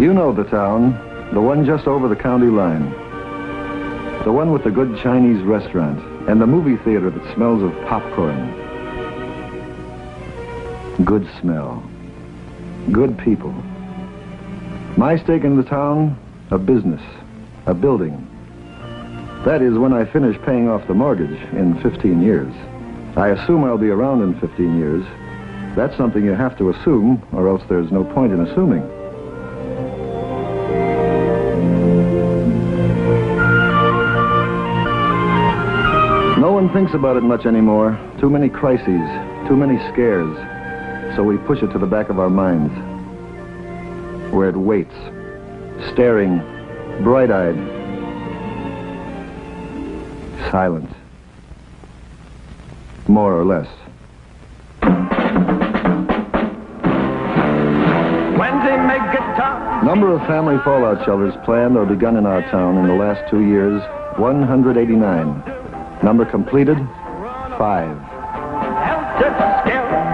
You know the town, the one just over the county line. The one with the good Chinese restaurant and the movie theater that smells of popcorn. Good smell. Good people. My stake in the town, a business, a building. That is when I finish paying off the mortgage in 15 years. I assume I'll be around in 15 years. That's something you have to assume, or else there's no point in assuming. No one thinks about it much anymore. Too many crises, too many scares. So we push it to the back of our minds, where it waits, staring, bright-eyed, silent, more or less. Number of family fallout shelters planned or begun in our town in the last 2 years, 189. Number completed, 5.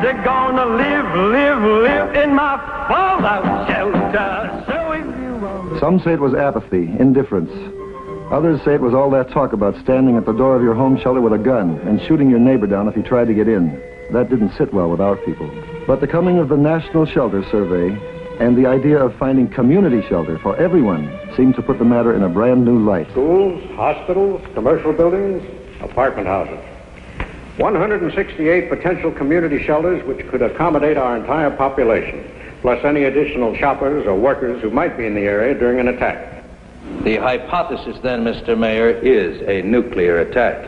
They're gonna live in my fallout shelter. So if you... Some say it was apathy, indifference. Others say it was all that talk about standing at the door of your home shelter with a gun and shooting your neighbor down if he tried to get in. That didn't sit well with our people. But the coming of the National Shelter Survey and the idea of finding community shelter for everyone seemed to put the matter in a brand new light. Schools, hospitals, commercial buildings, apartment houses. 168 potential community shelters which could accommodate our entire population, plus any additional shoppers or workers who might be in the area during an attack. The hypothesis then, Mr. Mayor, is a nuclear attack.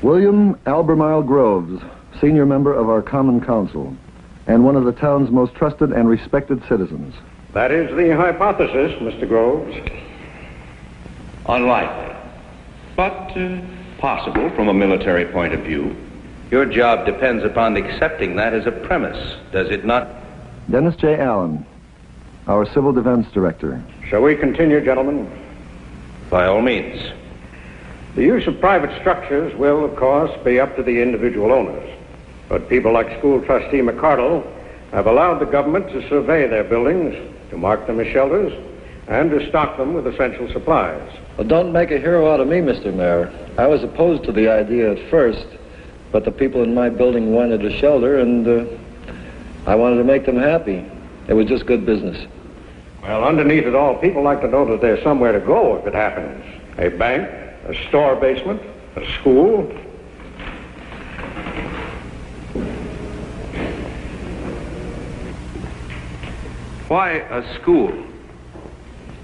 William Albemarle Groves, senior member of our Common Council, and one of the town's most trusted and respected citizens. That is the hypothesis, Mr. Groves. Unlikely, but possible from a military point of view. Your job depends upon accepting that as a premise, does it not? Dennis J. Allen, our Civil Defense Director. Shall we continue, gentlemen? By all means. The use of private structures will, of course, be up to the individual owners. But people like School Trustee McCardle have allowed the government to survey their buildings, to mark them as shelters, and to stock them with essential supplies. Well, don't make a hero out of me, Mr. Mayor. I was opposed to the idea at first, but the people in my building wanted a shelter, and I wanted to make them happy. It was just good business. Well, underneath it all, people like to know that there's somewhere to go if it happens. A bank, a store basement, a school. Why a school?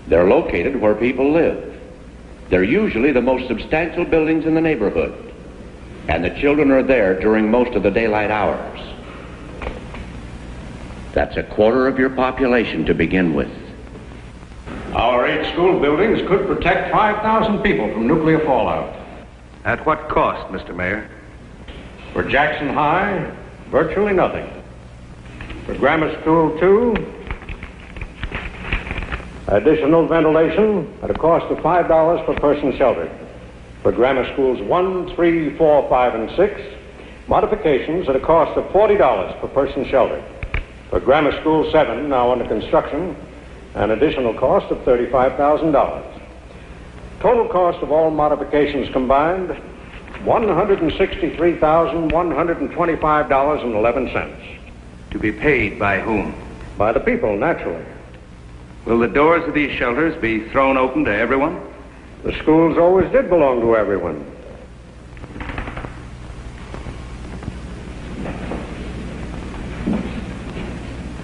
They're located where people live. They're usually the most substantial buildings in the neighborhood. And the children are there during most of the daylight hours. That's a quarter of your population to begin with. Our 8 school buildings could protect 5,000 people from nuclear fallout. At what cost, Mr. Mayor? For Jackson High, virtually nothing. For Grammar School 2, additional ventilation at a cost of $5 per person sheltered. For Grammar Schools 1, 3, 4, 5, and 6, modifications at a cost of $40 per person sheltered. For Grammar School 7, now under construction, an additional cost of $35,000. Total cost of all modifications combined, $163,125.11. To be paid by whom? By the people, naturally. Will the doors of these shelters be thrown open to everyone? The schools always did belong to everyone.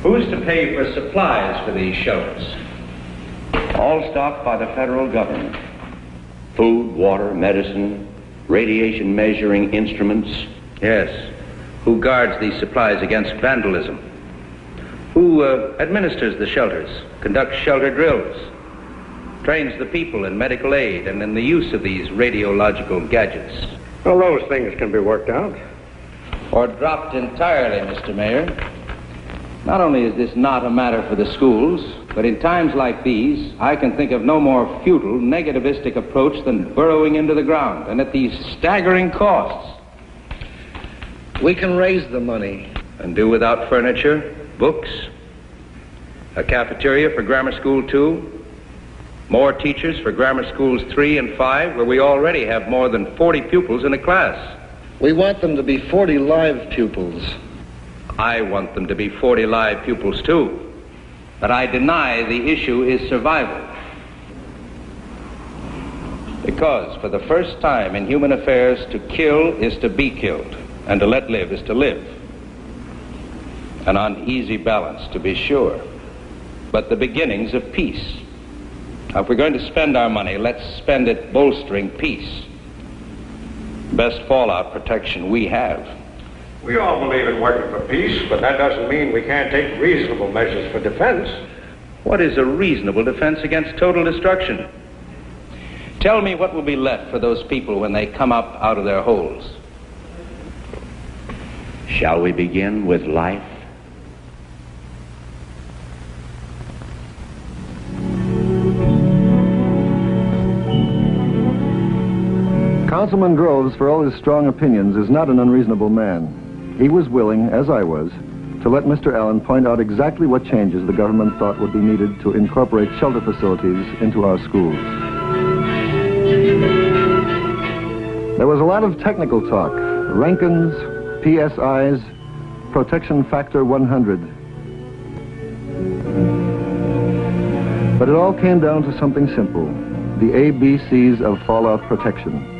Who's to pay for supplies for these shelters? All stocked by the federal government. Food, water, medicine, radiation measuring instruments. Yes. Who guards these supplies against vandalism? Who administers the shelters, conducts shelter drills, trains the people in medical aid and in the use of these radiological gadgets? Well, those things can be worked out. Or dropped entirely, Mr. Mayor. Not only is this not a matter for the schools, but in times like these, I can think of no more futile, negativistic approach than burrowing into the ground, and at these staggering costs. We can raise the money. And do without furniture, books, a cafeteria for Grammar School 2, more teachers for Grammar Schools 3 and 5, where we already have more than 40 pupils in a class. We want them to be 40 live pupils. I want them to be 40 live pupils, too. But I deny the issue is survival. Because for the first time in human affairs, to kill is to be killed, and to let live is to live. An uneasy balance, to be sure, but the beginnings of peace. Now, if we're going to spend our money, let's spend it bolstering peace. Best fallout protection we have. We all believe in working for peace, but that doesn't mean we can't take reasonable measures for defense. What is a reasonable defense against total destruction? Tell me what will be left for those people when they come up out of their holes. Shall we begin with life? Councilman Groves, for all his strong opinions, is not an unreasonable man. He was willing, as I was, to let Mr. Allen point out exactly what changes the government thought would be needed to incorporate shelter facilities into our schools. There was a lot of technical talk, Rankins, PSIs, protection factor 100. But it all came down to something simple, the ABCs of fallout protection.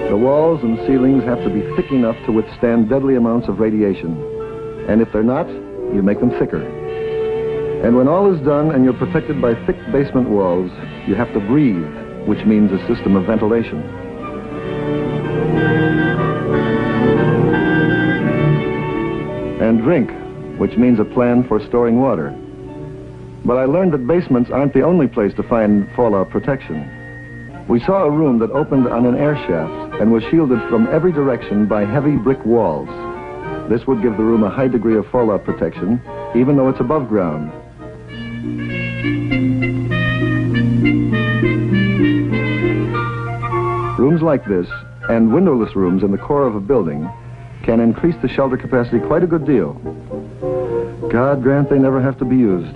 The walls and ceilings have to be thick enough to withstand deadly amounts of radiation. And if they're not, you make them thicker. And when all is done and you're protected by thick basement walls, you have to breathe, which means a system of ventilation. And drink, which means a plan for storing water. But I learned that basements aren't the only place to find fallout protection. We saw a room that opened on an air shaft and was shielded from every direction by heavy brick walls. This would give the room a high degree of fallout protection, even though it's above ground. Rooms like this, and windowless rooms in the core of a building, can increase the shelter capacity quite a good deal. God grant they never have to be used.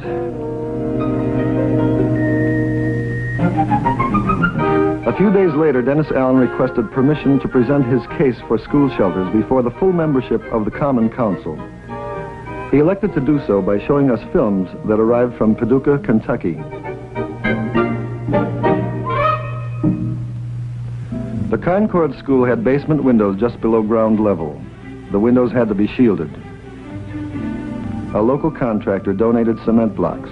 A few days later, Dennis Allen requested permission to present his case for school shelters before the full membership of the Common Council. He elected to do so by showing us films that arrived from Paducah, Kentucky. The Concord School had basement windows just below ground level. The windows had to be shielded. A local contractor donated cement blocks.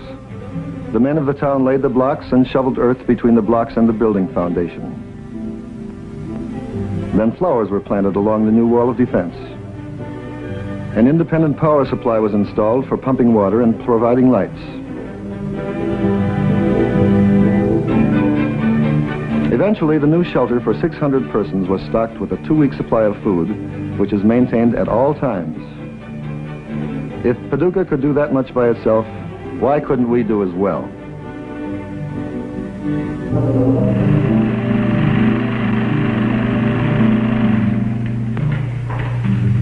The men of the town laid the blocks and shoveled earth between the blocks and the building foundation. Then flowers were planted along the new wall of defense. An independent power supply was installed for pumping water and providing lights. Eventually, the new shelter for 600 persons was stocked with a 2-week supply of food, which is maintained at all times. If Paducah could do that much by itself, why couldn't we do as well?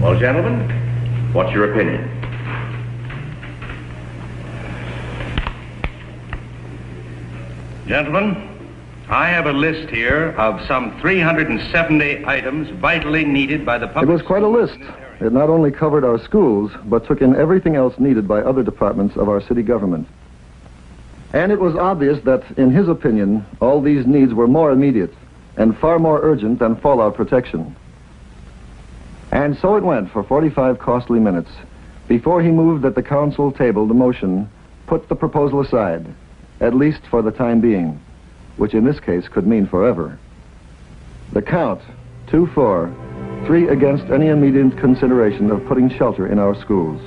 Well, gentlemen, what's your opinion? Gentlemen, I have a list here of some 370 items vitally needed by the public. It was quite a list. It not only covered our schools, but took in everything else needed by other departments of our city government. And it was obvious that, in his opinion, all these needs were more immediate and far more urgent than fallout protection. And so it went for 45 costly minutes before he moved that the council table the motion, put the proposal aside, at least for the time being, which in this case could mean forever. The count, 2-4, 3 against any immediate consideration of putting shelter in our schools.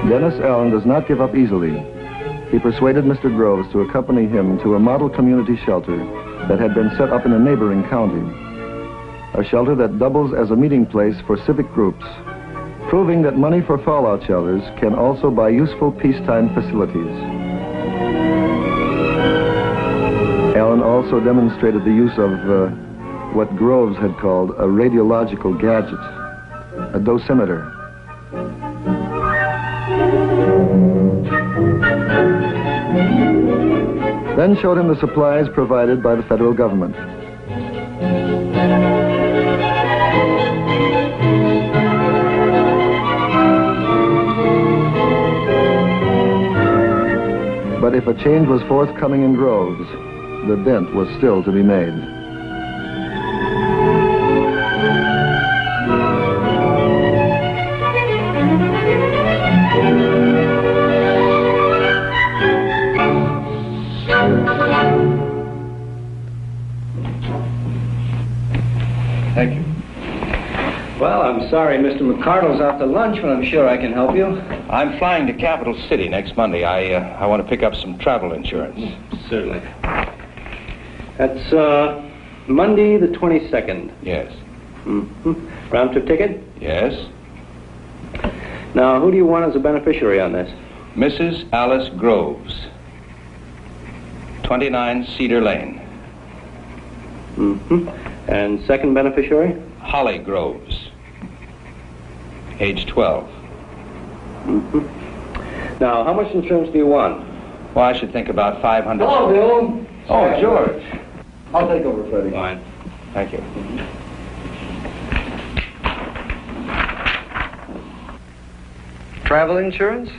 Dennis Allen does not give up easily. he persuaded Mr. Groves to accompany him to a model community shelter that had been set up in a neighboring county. A shelter that doubles as a meeting place for civic groups, proving that money for fallout shelters can also buy useful peacetime facilities. Allen also demonstrated the use of what Groves had called a radiological gadget, a dosimeter. Then showed him the supplies provided by the federal government. But if a change was forthcoming in Groves, the dent was still to be made. Thank you. Well, I'm sorry Mr. McCardle's out to lunch, but I'm sure I can help you. I'm flying to Capital City next Monday. I want to pick up some travel insurance. Certainly. That's Monday the 22nd. Yes. Mm-hmm. Round trip ticket? Yes. Now, who do you want as a beneficiary on this? Mrs. Alice Groves, 29 Cedar Lane. Mm-hmm. And second beneficiary? Holly Groves, age 12. Mm-hmm. Now, how much insurance do you want? Well, I should think about 500. Hello, Bill. Oh, George. I'll take over, Freddie. Fine. Thank you. Travel insurance?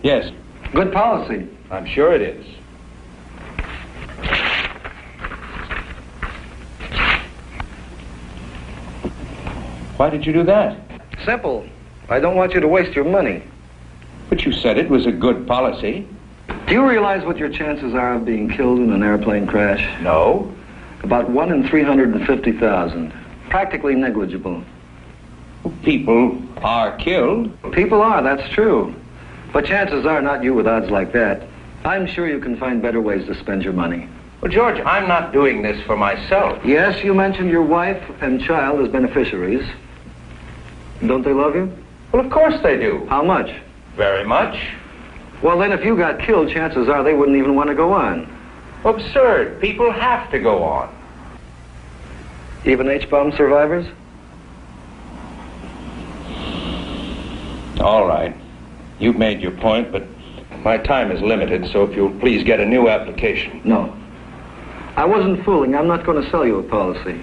Yes, Good policy. I'm sure it is. Why did you do that? Simple. I don't want you to waste your money. But you said it was a good policy. Do you realize what your chances are of being killed in an airplane crash? No. About 1 in 350,000. Practically negligible. People are killed. People are, that's true. But chances are not you with odds like that. I'm sure you can find better ways to spend your money. Well, George, I'm not doing this for myself. Yes, you mentioned your wife and child as beneficiaries. Don't they love you? Well, of course they do. How much? Very much. Well, then if you got killed, chances are they wouldn't even want to go on. Absurd. People have to go on. Even H-bomb survivors? All right. You've made your point, but my time is limited, so if you'll please get a new application. No. I wasn't fooling. I'm not going to sell you a policy.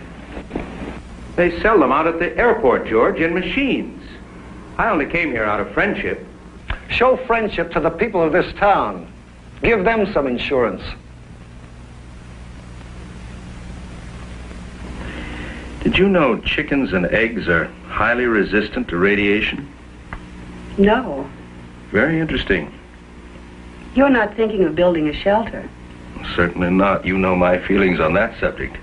They sell them out at the airport, George, in machines. I only came here out of friendship. Show friendship to the people of this town. Give them some insurance. Did you know chickens and eggs are highly resistant to radiation? No. Very interesting. You're not thinking of building a shelter. Certainly not. You know my feelings on that subject.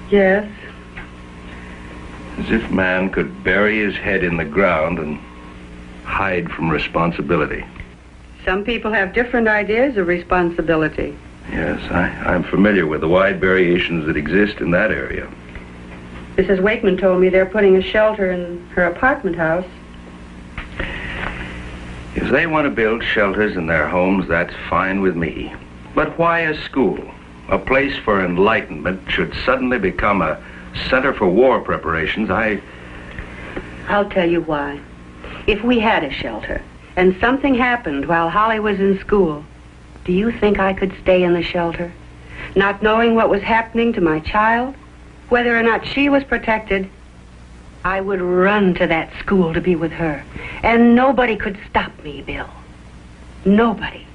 Yes. As if man could bury his head in the ground and hide from responsibility. Some people have different ideas of responsibility. Yes, I'm familiar with the wide variations that exist in that area. Mrs. Wakeman told me they're putting a shelter in her apartment house. If they want to build shelters in their homes, that's fine with me. But why a school? A place for enlightenment should suddenly become a center for war preparations. I'll tell you why. If we had a shelter and something happened while Holly was in school, do you think I could stay in the shelter? Not knowing what was happening to my child, whether or not she was protected, I would run to that school to be with her. And nobody could stop me, Bill. Nobody.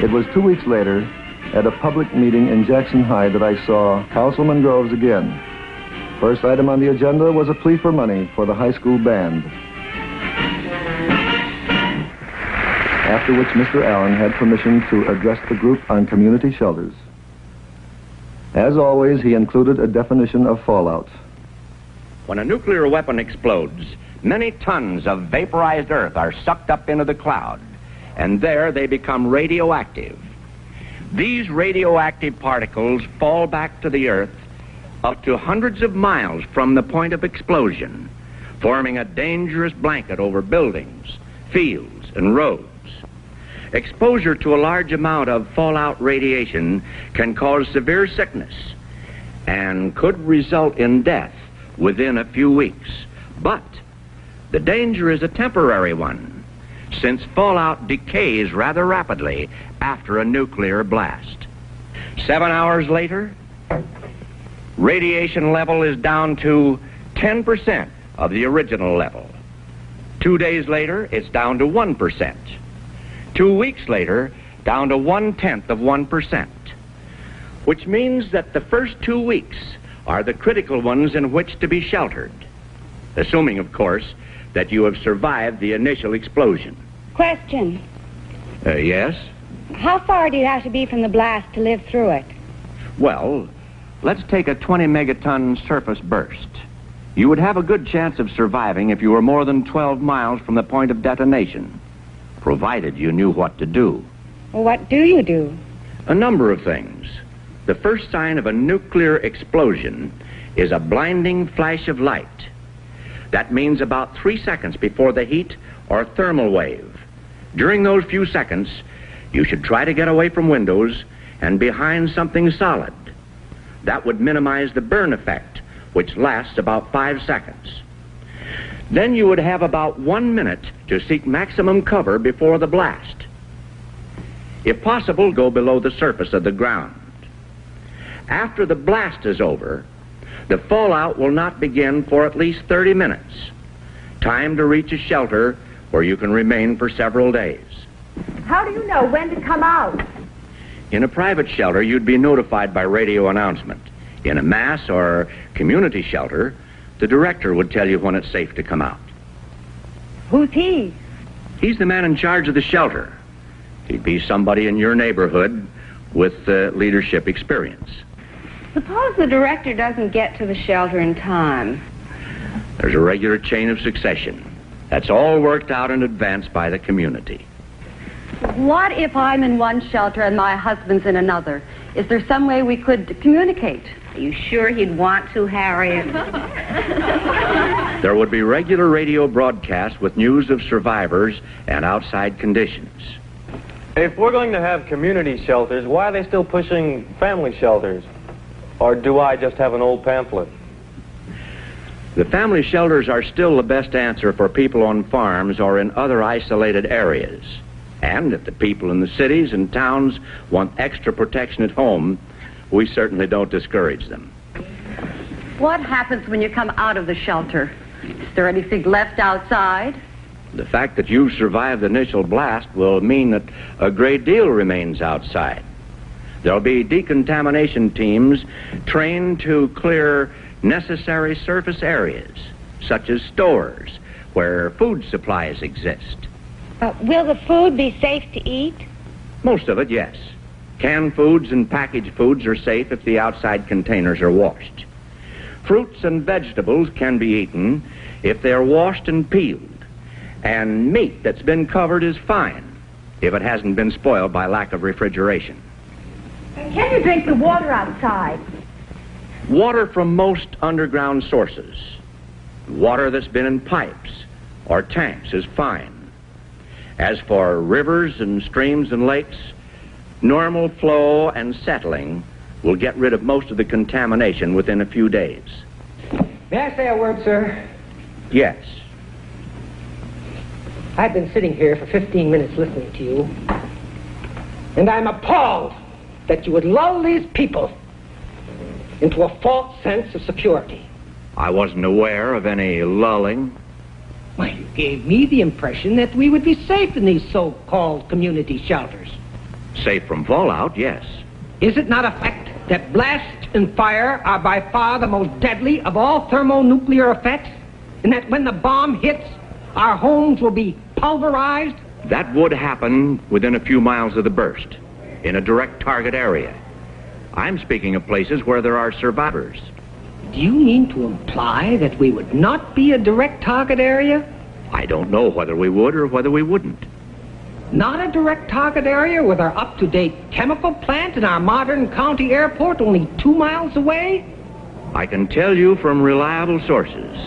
It was 2 weeks later, at a public meeting in Jackson High, that I saw Councilman Groves again. First item on the agenda was a plea for money for the high school band. After which Mr. Allen had permission to address the group on community shelters. As always, he included a definition of fallout. When a nuclear weapon explodes, many tons of vaporized earth are sucked up into the cloud, and there they become radioactive. These radioactive particles fall back to the earth up to hundreds of miles from the point of explosion, forming a dangerous blanket over buildings, fields, and roads. Exposure to a large amount of fallout radiation can cause severe sickness and could result in death within a few weeks. But the danger is a temporary one, since fallout decays rather rapidly after a nuclear blast. 7 hours later, radiation level is down to 10% of the original level. 2 days later, it's down to 1%. 2 weeks later, down to 1/10 of 1%, which means that the first 2 weeks are the critical ones in which to be sheltered, assuming, of course, that you have survived the initial explosion. Question. Yes? How far do you have to be from the blast to live through it? Well, let's take a 20 megaton surface burst. You would have a good chance of surviving if you were more than 12 miles from the point of detonation, provided you knew what to do. Well, what do you do? A number of things. The first sign of a nuclear explosion is a blinding flash of light. That means about 3 seconds before the heat or thermal wave. During those few seconds, you should try to get away from windows and behind something solid. That would minimize the burn effect, which lasts about 5 seconds. Then you would have about 1 minute to seek maximum cover before the blast. If possible, go below the surface of the ground. After the blast is over, the fallout will not begin for at least 30 minutes. Time to reach a shelter where you can remain for several days. How do you know when to come out? In a private shelter, you'd be notified by radio announcement. In a mass or community shelter, the director would tell you when it's safe to come out. Who's he? He's the man in charge of the shelter. He'd be somebody in your neighborhood with leadership experience. Suppose the director doesn't get to the shelter in time. There's a regular chain of succession. That's all worked out in advance by the community. What if I'm in one shelter and my husband's in another? Is there some way we could communicate? Are you sure he'd want to, Harriet? There would be regular radio broadcasts with news of survivors and outside conditions. If we're going to have community shelters, why are they still pushing family shelters? Or do I just have an old pamphlet? The family shelters are still the best answer for people on farms or in other isolated areas. And if the people in the cities and towns want extra protection at home, we certainly don't discourage them. What happens when you come out of the shelter? Is there anything left outside? The fact that you've survived the initial blast will mean that a great deal remains outside. There'll be decontamination teams trained to clear necessary surface areas, such as stores where food supplies exist. Will the food be safe to eat? Most of it, yes. Canned foods and packaged foods are safe if the outside containers are washed. Fruits and vegetables can be eaten if they're washed and peeled. And meat that's been covered is fine if it hasn't been spoiled by lack of refrigeration. Can you drink the water outside? Water from most underground sources. Water that's been in pipes or tanks is fine. As for rivers and streams and lakes, normal flow and settling will get rid of most of the contamination within a few days. May I say a word, sir? Yes. I've been sitting here for 15 minutes listening to you, and I'm appalled that you would lull these people into a false sense of security. I wasn't aware of any lulling. Why, you gave me the impression that we would be safe in these so-called community shelters. Safe from fallout, yes. Is it not a fact that blast and fire are by far the most deadly of all thermonuclear effects? And that when the bomb hits, our homes will be pulverized? That would happen within a few miles of the burst, in a direct target area. I'm speaking of places where there are survivors. Do you mean to imply that we would not be a direct target area? I don't know whether we would or whether we wouldn't. Not a direct target area with our up-to-date chemical plant and our modern county airport only 2 miles away? I can tell you from reliable sources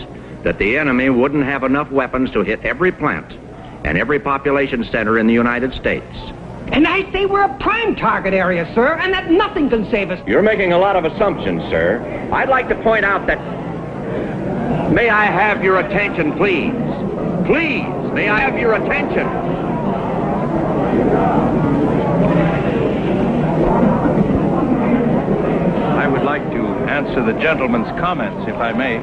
that the enemy wouldn't have enough weapons to hit every plant and every population center in the United States. And I say we're a prime target area, sir, and that nothing can save us. You're making a lot of assumptions, sir. I'd like to point out that... May I have your attention, please? Please, may I have your attention? I would like to answer the gentleman's comments, if I may.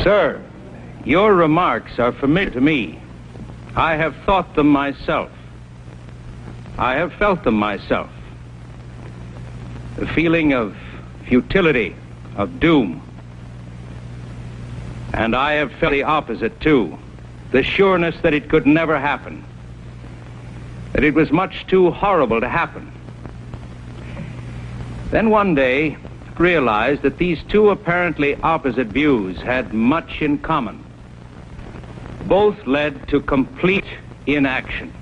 Sir, your remarks are familiar to me. I have thought them myself. I have felt them myself. The feeling of futility, of doom. And I have felt the opposite, too. The sureness that it could never happen. That it was much too horrible to happen. Then one day, realized that these two apparently opposite views had much in common. Both led to complete inaction.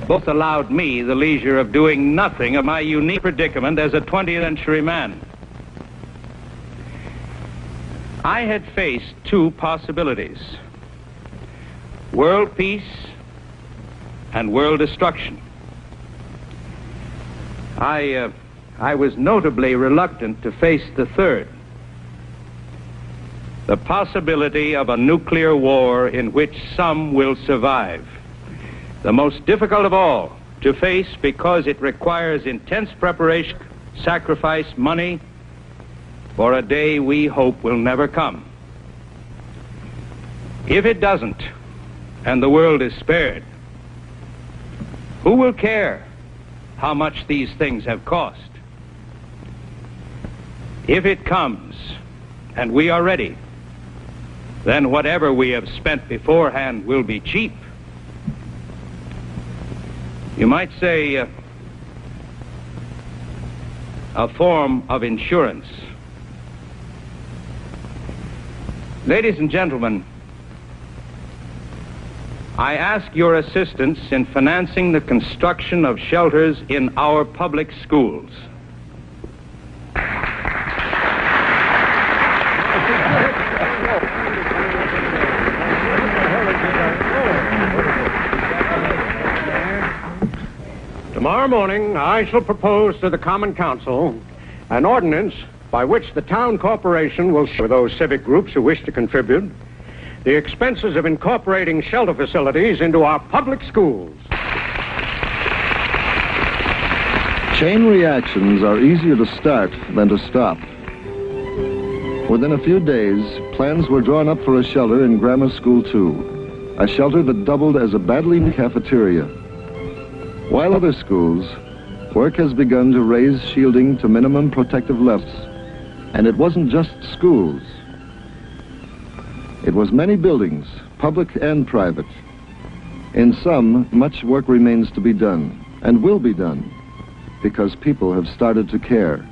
Both allowed me the leisure of doing nothing of my unique predicament as a 20th century man. I had faced two possibilities: world peace and world destruction. I was notably reluctant to face the third, the possibility of a nuclear war in which some will survive. The most difficult of all to face because it requires intense preparation, sacrifice, money, for a day we hope will never come. If it doesn't, and the world is spared, who will care how much these things have cost? If it comes, and we are ready, then whatever we have spent beforehand will be cheap. You might say a form of insurance. Ladies and gentlemen, I ask your assistance in financing the construction of shelters in our public schools. Tomorrow morning, I shall propose to the Common Council an ordinance by which the town corporation will share with those civic groups who wish to contribute the expenses of incorporating shelter facilities into our public schools. Chain reactions are easier to start than to stop. Within a few days, plans were drawn up for a shelter in Grammar School 2, a shelter that doubled as a badly needed cafeteria. While other schools, work has begun to raise shielding to minimum protective levels. And it wasn't just schools. It was many buildings, public and private. In some, much work remains to be done, and will be done, because people have started to care.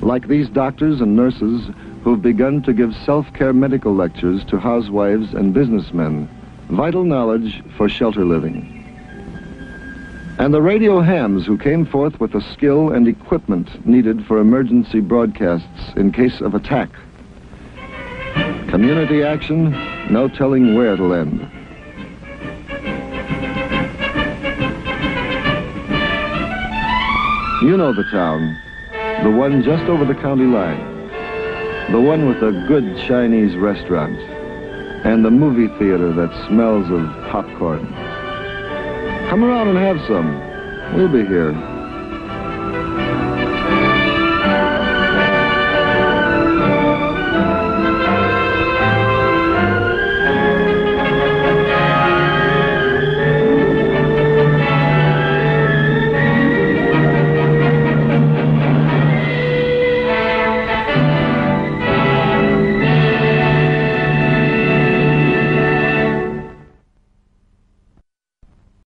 Like these doctors and nurses who've begun to give self-care medical lectures to housewives and businessmen, vital knowledge for shelter living. And the radio hams who came forth with the skill and equipment needed for emergency broadcasts in case of attack. Community action, no telling where it'll end. You know the town, the one just over the county line, the one with a good Chinese restaurant, and the movie theater that smells of popcorn. Come around and have some. We'll be here.